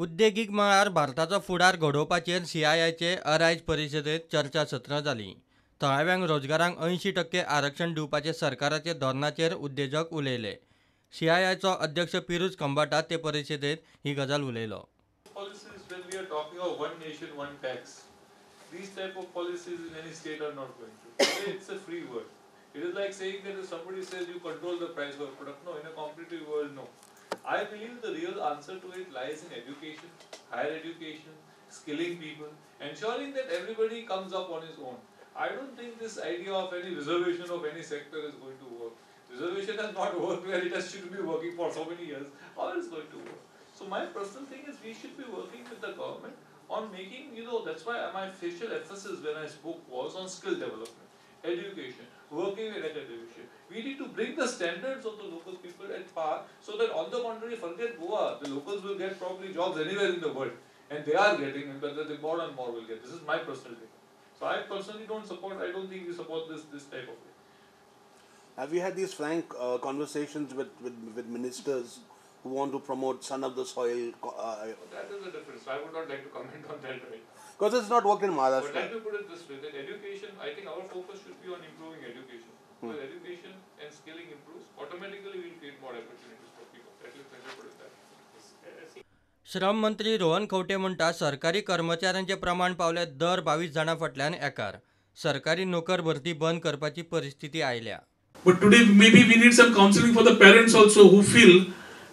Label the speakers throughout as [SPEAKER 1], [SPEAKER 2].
[SPEAKER 1] उद्देगीक मळार भारताचो फुडार घडोवपाचेर CIIचे अरायज परिशदेंत चर्चासत्र जाली. थळाव्यांक रोजगारांक 80% आरक्षण दिवपाचे सरकाराचे धोरणाचेर उद्देजक उलयले. CIIचो अध्यक्ष पिरूज खंबाटा ते परिशदेंत ही गजाल उलयलो.
[SPEAKER 2] These type of policies in any state are not going to. Today it's a free world. It is like saying that if somebody says you control the price of a product, no, in a competitive world, no. I believe the real answer to it lies in education, higher education, skilling people, ensuring that everybody comes up on his own. I don't think this idea of any reservation of any sector is going to work. Reservation has not worked where it has to be working for so many years. How is it going to work? So my personal thing is we should be working with the government on making, that's why my facial emphasis when I spoke was on skill development, education, working with academia. We need to bring the standards of the local people at par so that on the contrary, forget Goa, the locals will get probably jobs anywhere in the world. And they are getting, and whether they more and more will get. This is my personal thing. So I personally I don't think we support this type of thing.
[SPEAKER 3] Have you had these frank conversations with ministers who want to promote son of the soil?
[SPEAKER 2] That is the difference. I would not like to comment on that right.
[SPEAKER 3] Because it's not worked in Maharashtra.
[SPEAKER 2] But let me put it this way, that education, I think our focus should be on improving education. When education and skilling improves, automatically we will create more opportunities for people. Let me put it that way.
[SPEAKER 1] श्रम मंत्री रोहन खंवटे म्हणटा सरकारी कर्मचाऱ्यांचे प्रमाण पावले दर 22 जाणां फाटल्यान एकार. सरकारी नोकर भरती बंद करपाची परिस्थिती आयल्या.
[SPEAKER 4] But today maybe we need some counseling for the parents also who feel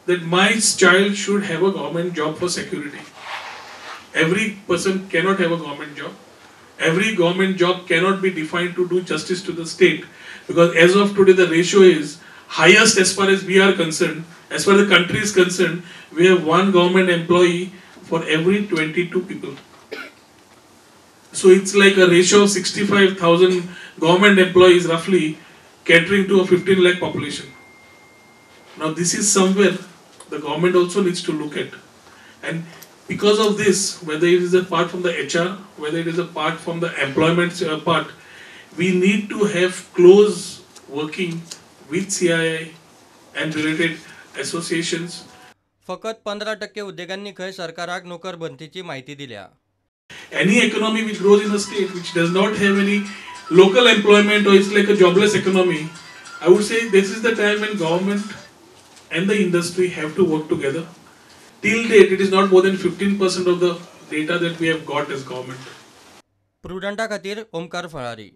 [SPEAKER 4] that my child should have a government job for security. Every person cannot have a government job. Every government job cannot be defined to do justice to the state, because as of today the ratio is highest as far as we are concerned. As far as the country is concerned, we have one government employee for every 22 people. So it's like a ratio of 65,000 government employees roughly catering to a 15 lakh population. Now this is somewhere the government also needs to look at. And because of this, whether it is a part from the HR, whether it is a part from the employment part, we need to have close working with CII and related associations.
[SPEAKER 1] फकत 15% उद्योगांनी खंय सरकाराक नोकर भरतीची माहिती दिल्या.
[SPEAKER 4] Any economy which grows in a state which does not have any local employment or is like a jobless economy, I would say this is the time when government and the industry have to work together. Till date, it is not more than 15% of the data that we have got as government.
[SPEAKER 1] Prudent खातीर ओमकार फळारी.